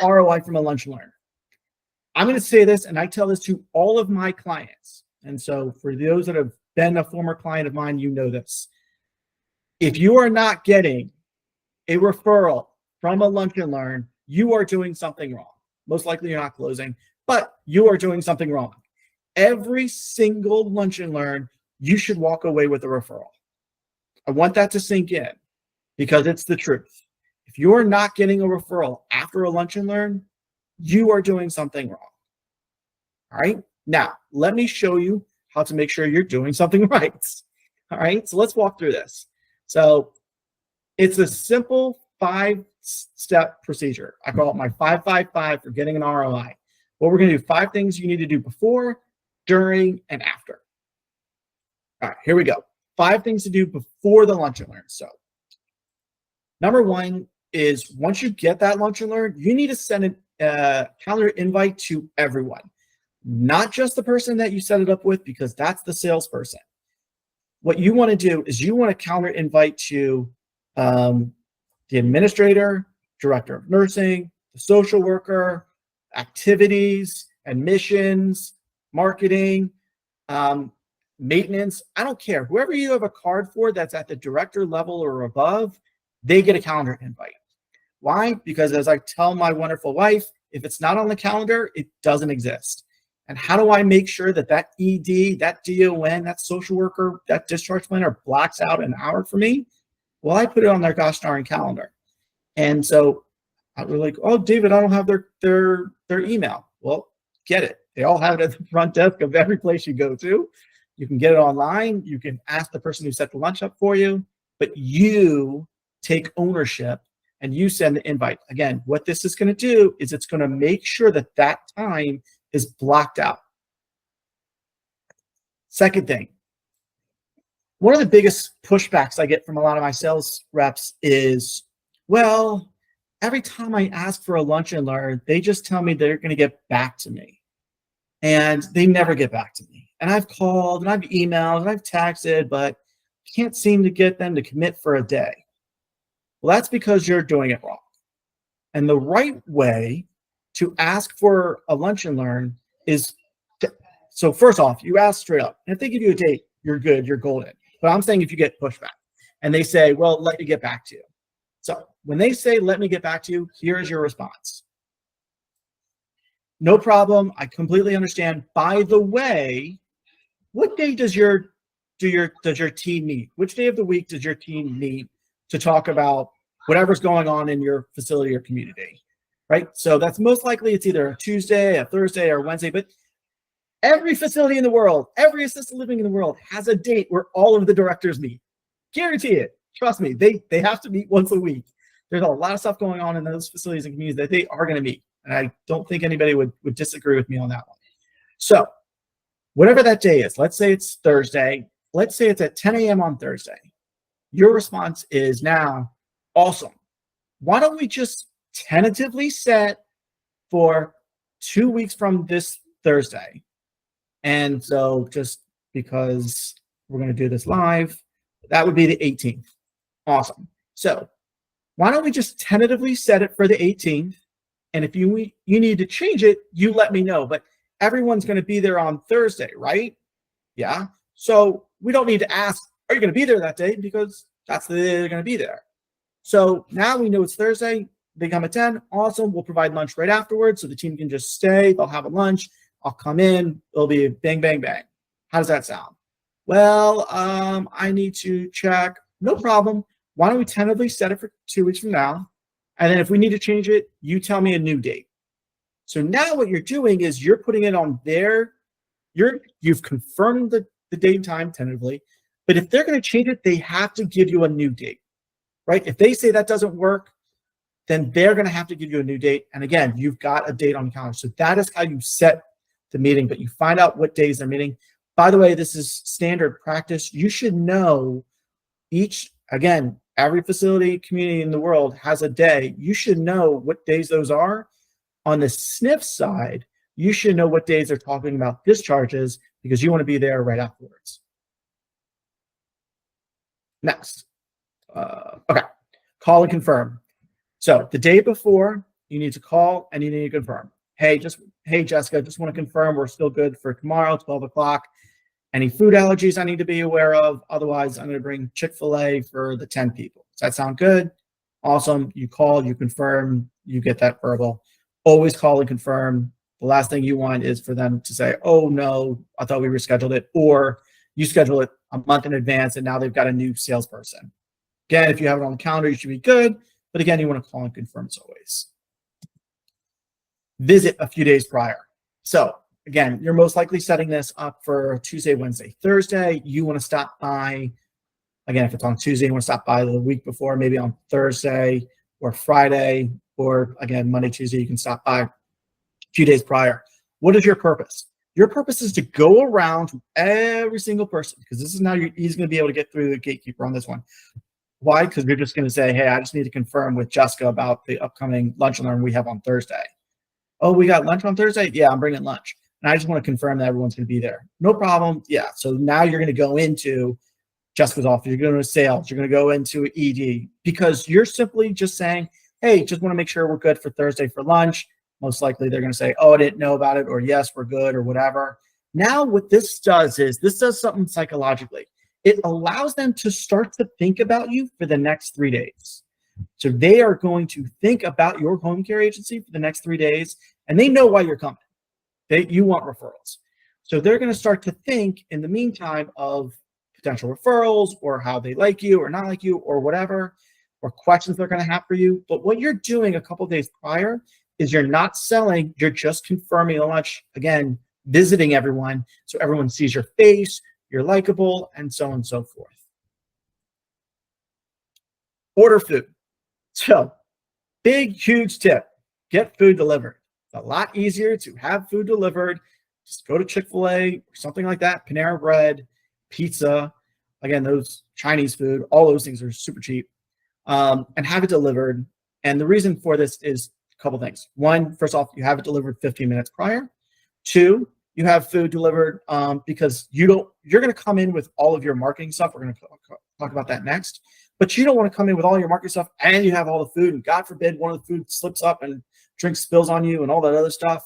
ROI from a lunch and learn. I'm going to say this, and I tell this to all of my clients. And so for those that have been a former client of mine, you know this. If you are not getting a referral from a lunch and learn, you are doing something wrong. Most likely you're not closing, but you are doing something wrong. Every single lunch and learn, you should walk away with a referral. I want that to sink in because it's the truth. If you're not getting a referral after a lunch and learn, you are doing something wrong. All right. Now, let me show you how to make sure you're doing something right. All right. So let's walk through this. So it's a simple 5-step procedure. I call it my 5-5-5 for getting an ROI. What we're going to do, 5 things you need to do before, during, and after. All right, here we go. 5 things to do before the lunch and learn. So number 1 is once you get that lunch and learn, you need to send a calendar invite to everyone, not just the person that you set it up with, because that's the salesperson. What you want to do is you want a calendar invite to the administrator, director of nursing, the social worker, activities, admissions, marketing, maintenance. I don't care. Whoever you have a card for that's at the director level or above, they get a calendar invite. Why? Because as I tell my wonderful wife, if it's not on the calendar, it doesn't exist. And how do I make sure that that ED, that DON, that social worker, that discharge planner blocks out an hour for me? Well, I put it on their gosh darn calendar. And so I was like, oh, David, I don't have their email. Well, get it. They all have it at the front desk of every place you go to. You can get it online. You can ask the person who set the lunch up for you, but you take ownership and you send the invite. Again, what this is going to do is it's going to make sure that that time is blocked out. Second thing, one of the biggest pushbacks I get from a lot of my sales reps is, well, every time I ask for a lunch and learn, they just tell me they're going to get back to me. And they never get back to me. And I've called and I've emailed and I've texted, but can't seem to get them to commit for a day. Well, that's because you're doing it wrong. And the right way to ask for a lunch and learn is, so first off, you ask straight up. And if they give you a date, you're good, you're golden. But I'm saying if you get pushback and they say, well, let me get back to you. So when they say, let me get back to you, here's your response. No problem. I completely understand. By the way, what day does your team meet? Which day of the week does your team meet to talk about whatever's going on in your facility or community? Right? So that's most likely it's either a Tuesday, a Thursday, or Wednesday, but every facility in the world, every assisted living in the world has a date where all of the directors meet. Guarantee it. Trust me, they have to meet once a week. There's a lot of stuff going on in those facilities and communities that they are going to meet. And I don't think anybody would disagree with me on that one. So whatever that day is, let's say it's Thursday. Let's say it's at 10 a.m. on Thursday. Your response is now, awesome. Why don't we just tentatively set for 2 weeks from this Thursday? And so just because we're going to do this live, that would be the 18th. Awesome. So why don't we just tentatively set it for the 18th? And if you need to change it, you let me know. But everyone's going to be there on Thursday, right? Yeah. So we don't need to ask, are you going to be there that day? Because that's the day they're going to be there. So now we know it's Thursday. They come at 10. Awesome. We'll provide lunch right afterwards. So the team can just stay. They'll have a lunch. I'll come in. It'll be bang, bang, bang. How does that sound? Well, I need to check. No problem. Why don't we tentatively set it for 2 weeks from now? And then if we need to change it, you tell me a new date. So now what you're doing is you're putting it on you've confirmed the date and time tentatively, but if they're going to change it, they have to give you a new date, right? If they say that doesn't work, then they're going to have to give you a new date. And again, you've got a date on the calendar. So that is how you set the meeting, but you find out what days they're meeting. By the way, this is standard practice. You should know every facility, community in the world has a day. You should know what days those are. On the SNF side, you should know what days they're talking about discharges because you want to be there right afterwards. Next. Okay. Call and confirm. So the day before, you need to call and you need to confirm. Hey, Jessica, just want to confirm we're still good for tomorrow, 12 o'clock. Any food allergies I need to be aware of? Otherwise, I'm going to bring Chick-fil-A for the 10 people. Does that sound good? Awesome. You call, you confirm, you get that verbal. Always call and confirm. The last thing you want is for them to say, oh, no, I thought we rescheduled it. Or you schedule it a month in advance and now they've got a new salesperson. Again, if you have it on the calendar, you should be good. But again, you want to call and confirm as always. Visit a few days prior. So again, you're most likely setting this up for Tuesday, Wednesday, Thursday. You want to stop by, again, if it's on Tuesday, you want to stop by the week before, maybe on Thursday or Friday, or again, Monday, Tuesday, you can stop by a few days prior. What is your purpose? Your purpose is to go around to every single person, because this is now he's going to be able to get through the gatekeeper on this one. Why? Because you're just going to say, hey, I just need to confirm with Jessica about the upcoming lunch and learn we have on Thursday. Oh, we got lunch on Thursday? Yeah, I'm bringing lunch. And I just want to confirm that everyone's going to be there. No problem. Yeah. So now you're going to go into Jessica's office. You're going to sales. You're going to go into ED, because you're simply just saying, hey, just want to make sure we're good for Thursday for lunch. Most likely they're going to say, oh, I didn't know about it, or yes, we're good, or whatever. Now what this does is this does something psychologically. It allows them to start to think about you for the next 3 days. So they are going to think about your home care agency for the next 3 days, and they know why you're coming. You want referrals. So they're going to start to think in the meantime of potential referrals, or how they like you or not like you, or whatever, or questions they're going to have for you. But what you're doing a couple of days prior is you're not selling, you're just confirming the lunch, again, visiting everyone so everyone sees your face, you're likable, and so on and so forth. Order food. So big, huge tip, get food delivered. It's a lot easier to have food delivered. Just go to Chick-fil-A or something like that, Panera Bread, pizza. Again, those Chinese food, all those things are super cheap, and have it delivered. And the reason for this is a couple things. One, first off, you have it delivered 15 minutes prior. Two, you have food delivered because you're going to come in with all of your marketing stuff. We're going to talk about that next. But you don't want to come in with all your marketing stuff and you have all the food, and God forbid one of the food slips up and drink spills on you and all that other stuff.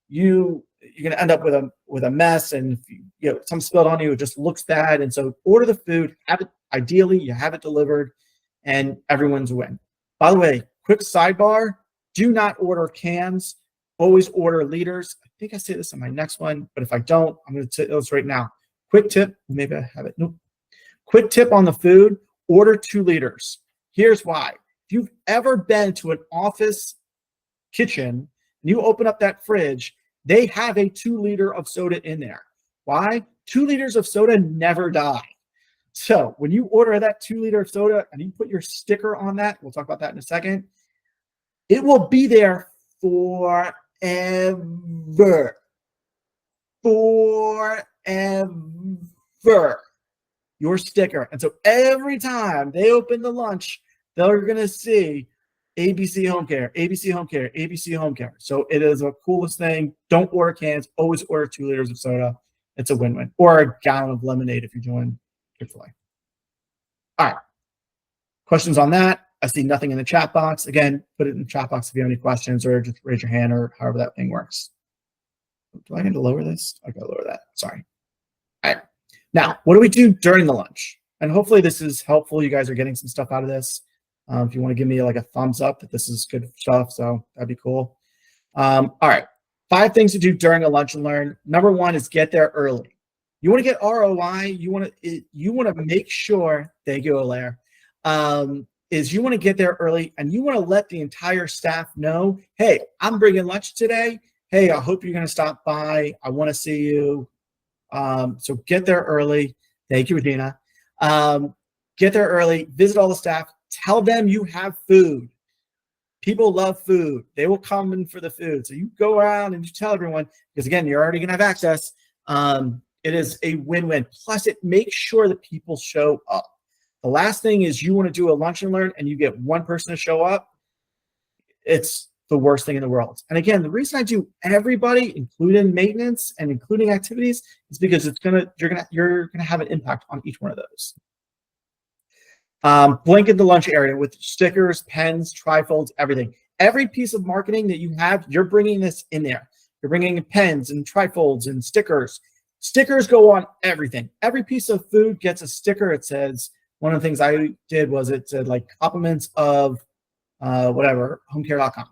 You're going to end up with a mess, and if something spilled on you, it just looks bad. And so order the food, have it, ideally you have it delivered, and everyone's a win. By the way, quick sidebar, do not order cans, always order liters. I think I say this on my next one, but if I don't, I'm going to illustrate now. Quick tip, maybe I have it. Nope. Quick tip on the food, order 2 liters. Here's why. If you've ever been to an office kitchen and you open up that fridge, they have a 2 liter of soda in there. Why? 2 liters of soda never die. So when you order that 2 liter of soda and you put your sticker on that, we'll talk about that in a second, it will be there forever. Forever. Your sticker. And so every time they open the lunch, they're going to see ABC Home Care, ABC Home Care, ABC Home Care. So it is the coolest thing. Don't order cans. Always order 2 liters of soda. It's a win-win. Or a gallon of lemonade if you're doing Chick-fil-A. All right. Questions on that? I see nothing in the chat box. Again, put it in the chat box if you have any questions, or just raise your hand, or however that thing works. Do I need to lower this? I gotta lower that. Sorry. All right. Now, what do we do during the lunch? And hopefully this is helpful. You guys are getting some stuff out of this. If you want to give me like a thumbs up that this is good stuff, so that'd be cool. All right. 5 things to do during a lunch and learn. Number 1 is get there early. You want to get ROI. You want to make sure, thank you, Alaire, is you want to get there early, and you want to let the entire staff know, hey, I'm bringing lunch today. Hey, I hope you're going to stop by. I want to see you. So get there early. Thank you, Regina. Get there early. Visit all the staff. Tell them you have food. People love food. They will come in for the food. So you go around and you tell everyone, because again, you're already going to have access. It is a win-win. Plus, it makes sure that people show up. The last thing is you want to do a lunch and learn and you get one person to show up. It's the worst thing in the world. And again, the reason I do everybody, including maintenance and including activities, is because you're gonna have an impact on each one of those. Blanket the lunch area with stickers, pens, trifolds, everything. Every piece of marketing that you have, you're bringing this in there. You're bringing in pens and trifolds and stickers. Stickers go on everything. Every piece of food gets a sticker. It says, one of the things I did was it said like compliments of whatever, homecare.com.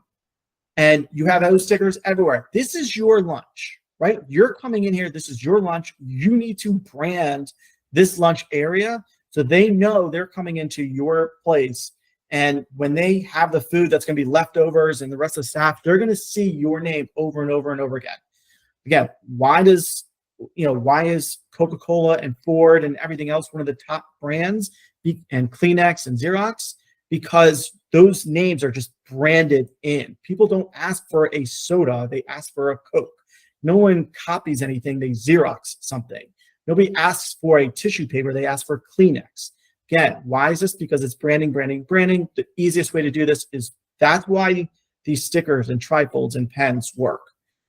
And you have those stickers everywhere. This is your lunch, right? You're coming in here. This is your lunch. You need to brand this lunch area so they know they're coming into your place. And when they have the food that's going to be leftovers and the rest of the staff, they're going to see your name over and over and over again. Again, why is Coca-Cola and Ford and everything else one of the top brands, and Kleenex and Xerox? Because those names are just branded in. People don't ask for a soda, they ask for a Coke. No one copies anything, they Xerox something. Nobody asks for a tissue paper, they ask for Kleenex. Again, why is this? Because it's branding, branding, branding. The easiest way to do this is that's why these stickers and trifolds and pens work.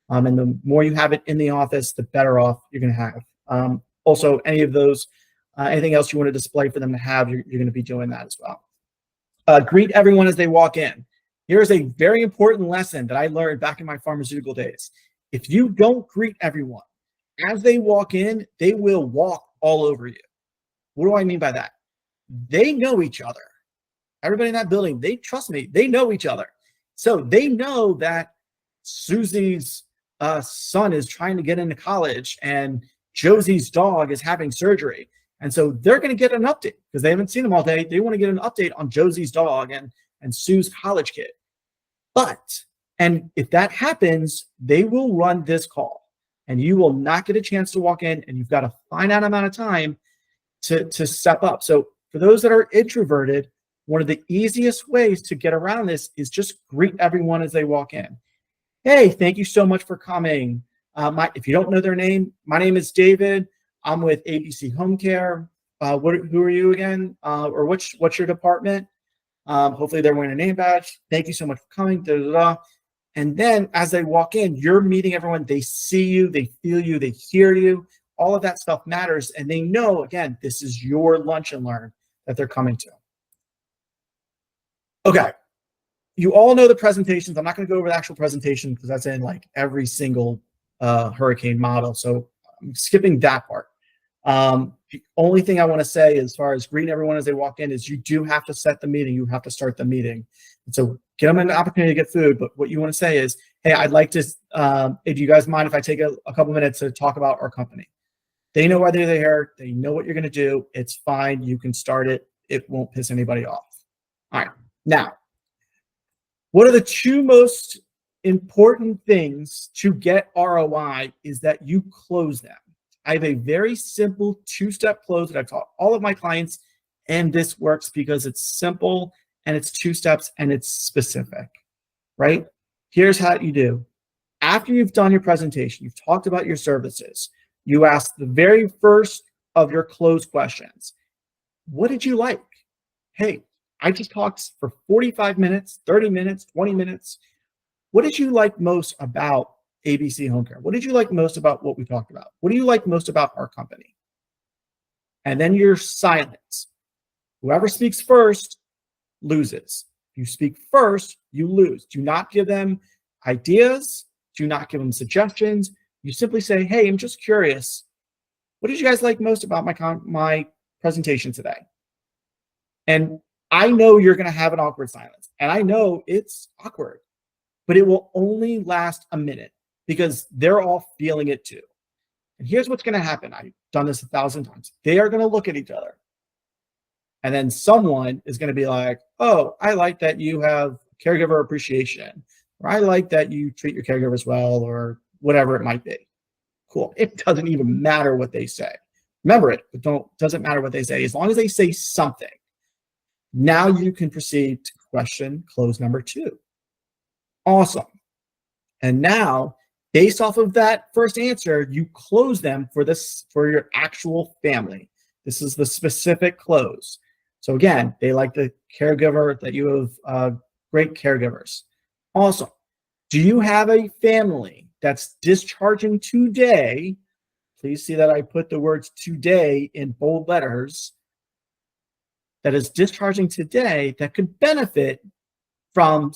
And the more you have it in the office, the better off you're going to have. Also, any of those, anything else you want to display for them to have, you're going to be doing that as well. Greet everyone as they walk in. Here's a very important lesson that I learned back in my pharmaceutical days. If you don't greet everyone as they walk in, they will walk all over you. What do I mean by that? They know each other. Everybody in that building, they trust me, they know each other. So they know that Susie's son is trying to get into college and Josie's dog is having surgery. And so they're going to get an update because they haven't seen them all day. They want to get an update on Josie's dog and Sue's college kid. And if that happens, they will run this call and you will not get a chance to walk in, and you've got a finite amount of time to step up. So for those that are introverted, one of the easiest ways to get around this is just greet everyone as they walk in. Hey, thank you so much for coming. If you don't know their name, my name is David. I'm with ABC Home Care. Who are you again? Or what's your department? Hopefully they're wearing a name badge. Thank you so much for coming. Da, da, da. And then as they walk in, you're meeting everyone. They see you, they feel you, they hear you. All of that stuff matters. And they know, again, this is your lunch and learn that they're coming to. Okay. You all know the presentations. I'm not going to go over the actual presentation because that's in like every single hurricane model. So I'm skipping that part. The only thing I want to say as far as greeting everyone as they walk in is you do have to set the meeting. You have to start the meeting. And so get them an opportunity to get food. But what you want to say is, hey, I'd like to, if you guys mind if I take a couple minutes to talk about our company. They know why they're there. They know what you're going to do. It's fine. You can start it. It won't piss anybody off. All right. Now, what are the two most important things to get ROI is that you close them. I have a very simple two-step close that I've taught all of my clients, and this works because it's simple and it's two steps and it's specific, right? Here's how you do. After you've done your presentation, you've talked about your services, you ask the very first of your close questions. What did you like? Hey, I just talked for 45 minutes, 30 minutes, 20 minutes. What did you like most about ABC Home Care? What did you like most about what we talked about? What do you like most about our company? And then your silence. Whoever speaks first loses. If you speak first, you lose. Do not give them ideas. Do not give them suggestions. You simply say, hey, I'm just curious. What did you guys like most about my presentation today? And I know you're going to have an awkward silence. And I know it's awkward, but it will only last a minute because they're all feeling it too. And here's what's going to happen. I've done this 1,000 times. They are going to look at each other. And then someone is going to be like, oh, I like that you have caregiver appreciation, or I like that you treat your caregivers well, or whatever it might be. Cool. It doesn't even matter what they say. Remember it, but doesn't matter what they say. As long as they say something, now you can proceed to question close number 2. Awesome. And now, based off of that first answer, you close them for your actual family. This is the specific close. So again, they like the caregiver, that you have great caregivers. Awesome. Do you have a family that's discharging today? Please see that I put the words today in bold letters. That is discharging today that could benefit from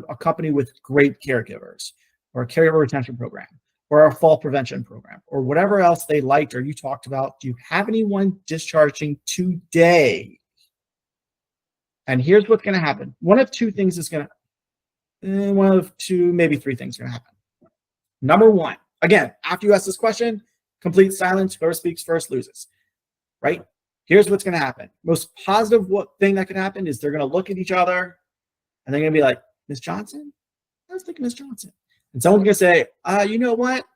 a company with great caregivers, or a caregiver retention program, or a fall prevention program, or whatever else they liked or you talked about. Do you have anyone discharging today? And here's what's going to happen. One of two, maybe three things are going to happen. Number one, again, after you ask this question, complete silence. Whoever speaks first loses, right? Here's what's going to happen. Most positive thing that can happen is they're going to look at each other and they're going to be like, Miss Johnson? I was thinking Miss Johnson. And someone's going to say, you know what?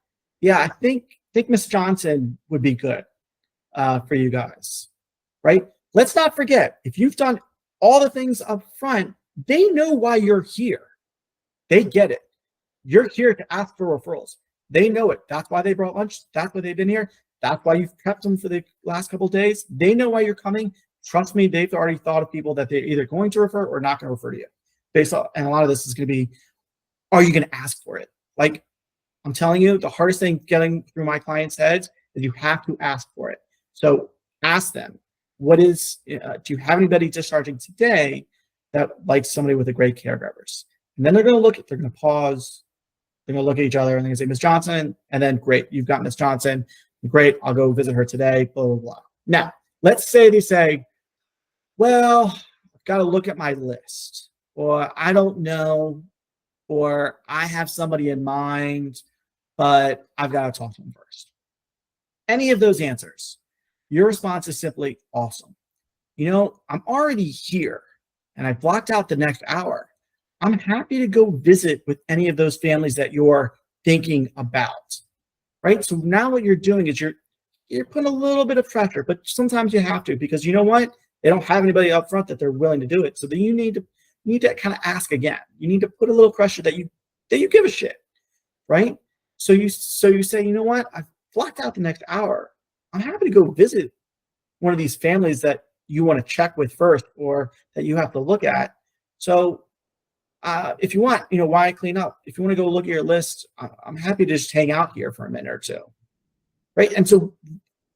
Yeah, I think Miss Johnson would be good for you guys, right? Let's not forget, if you've done all the things up front, they know why you're here. They get it. You're here to ask for referrals. They know it. That's why they brought lunch. That's why they've been here. That's why you've kept them for the last couple of days. They know why you're coming. Trust me, they've already thought of people that they're either going to refer or not going to refer to you. And a lot of this is going to be, are you going to ask for it? Like, I'm telling you, the hardest thing getting through my clients' heads is you have to ask for it. So ask them, do you have anybody discharging today that likes somebody with a great caregivers? And then they're going to pause. They're going to look at each other and they're going to say, Miss Johnson, and then great, you've got Miss Johnson. Great, I'll go visit her today, blah, blah, blah. Now, let's say they say, well, I've got to look at my list, or I don't know, or I have somebody in mind, but I've got to talk to them first. Any of those answers, your response is simply awesome. I'm already here and I blocked out the next hour. I'm happy to go visit with any of those families that you're thinking about, right? So now what you're doing is you're putting a little bit of pressure, but sometimes you have to, because you know what? They don't have anybody up front that they're willing to do it. So then you need to kind of ask again. You need to put a little pressure that you give a shit, right? So you say, you know what? I've blocked out the next hour. I'm happy to go visit one of these families that you want to check with first, or that you have to look at. So if you want, why clean up? If you want to go look at your list, I'm happy to just hang out here for a minute or two, right? And so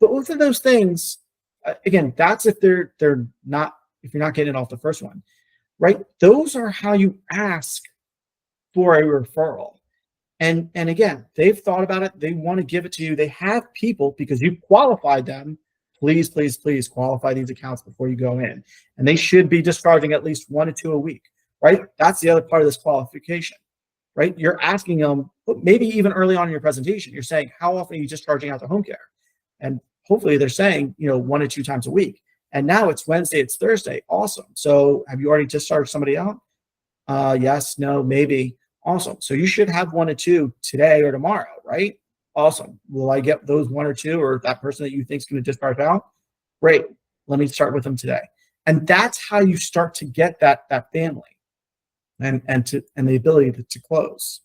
both of those things, again, that's if if you're not getting it off the first one, right? Those are how you ask for a referral. And again, they've thought about it. They want to give it to you. They have people, because you qualified them. Please, please, please qualify these accounts before you go in. And they should be discharging at least 1 to 2 a week, right? That's the other part of this qualification, right? You're asking them, maybe even early on in your presentation, you're saying, how often are you discharging out to home care? And hopefully they're saying, 1 to 2 times a week. And now it's Wednesday, it's Thursday. Awesome. So have you already discharged somebody out? Yes, no, maybe. Awesome. So you should have 1 to 2 today or tomorrow, right? Awesome. Will I get those 1 or 2, or that person that you think is going to discharge out? Great. Let me start with them today. And that's how you start to get that family and the ability to close.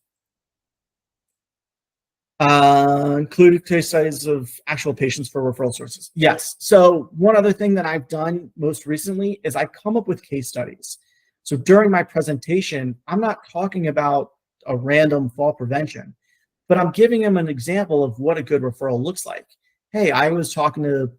Included case studies of actual patients for referral sources. Yes. So one other thing that I've done most recently is I come up with case studies. So during my presentation, I'm not talking about a random fall prevention, but I'm giving them an example of what a good referral looks like. Hey, I was talking to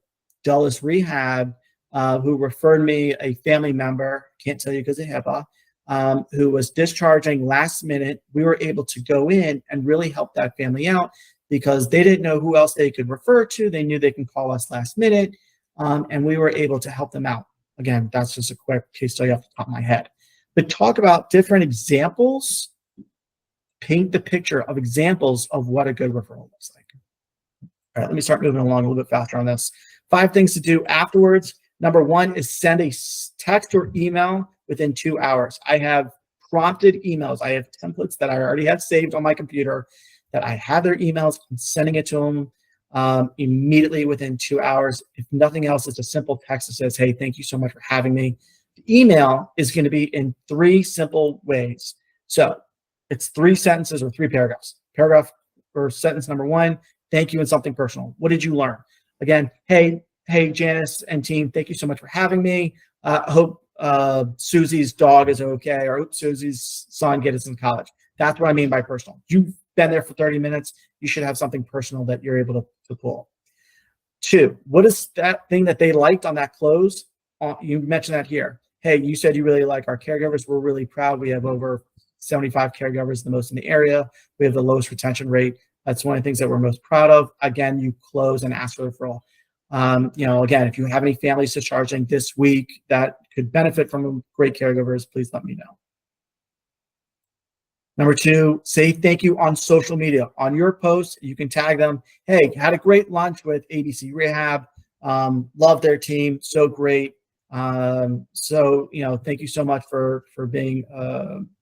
Dulles Rehab, who referred me a family member, can't tell you because of HIPAA, who was discharging last minute. We were able to go in and really help that family out because they didn't know who else they could refer to. They knew they can call us last minute, and we were able to help them out. Again, that's just a quick case study off the top of my head. But talk about different examples, paint the picture of examples of what a good referral looks like. All right, let me start moving along a little bit faster on this. 5 things to do afterwards. Number 1 is send a text or email within 2 hours. I have prompted emails. I have templates that I already have saved on my computer that I have their emails. I'm sending it to them immediately within 2 hours. If nothing else, it's a simple text that says, hey, thank you so much for having me. The email is going to be in 3 simple ways. So it's 3 sentences or 3 paragraphs. Paragraph or sentence number 1, thank you and something personal. What did you learn? Again, hey, Janice and team, thank you so much for having me. I hope Susie's dog is okay, or I hope Susie's son gets into college. That's what I mean by personal. You've been there for 30 minutes. You should have something personal that you're able to pull. 2, what is that thing that they liked on that close? You mentioned that here. hey, you said you really like our caregivers. We're really proud. We have over 75 caregivers, the most in the area. We have the lowest retention rate. That's one of the things that we're most proud of. Again, you close and ask for a referral. Again, if you have any families discharging this week that could benefit from great caregivers, please let me know. Number two, say thank you on social media. On your posts, you can tag them. Hey, had a great lunch with ABC Rehab. Love their team. So great. Thank you so much for being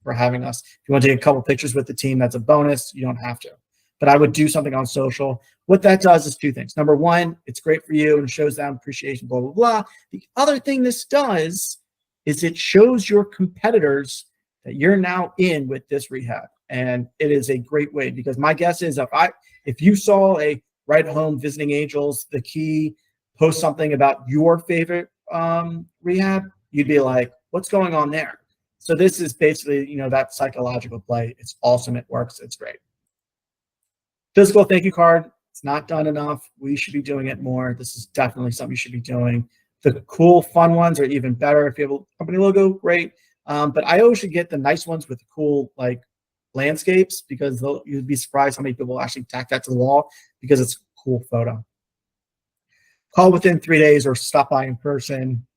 for having us. If you want to take a couple pictures with the team, that's a bonus. You don't have to. But I would do something on social. What that does is two things. Number one, it's great for you and shows them appreciation, blah, blah, blah. The other thing this does is it shows your competitors that you're now in with this rehab. And it is a great way, because my guess is if you saw a Right Home Visiting Angels, the key, post something about your favorite rehab, you'd be like, what's going on there? So this is basically, that psychological play. It's awesome. It works. It's great. Physical thank you card. It's not done enough. We should be doing it more. This is definitely something you should be doing. The cool, fun ones are even better. If you have a company logo, great. But I always should get the nice ones with the cool, like, landscapes, because you'd be surprised how many people actually tack that to the wall because it's a cool photo. Call within 3 days or stop by in person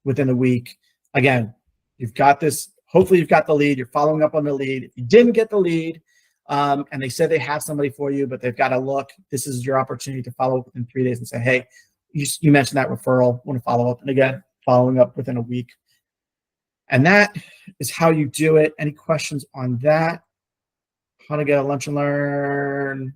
within a week. Again, you've got this. Hopefully you've got the lead. You're following up on the lead. If you didn't get the lead and they said they have somebody for you, but they've got to look, this is your opportunity to follow up within 3 days and say, hey, you mentioned that referral, want to follow up. And again, following up within a week. And that is how you do it. Any questions on that? How to get a lunch and learn?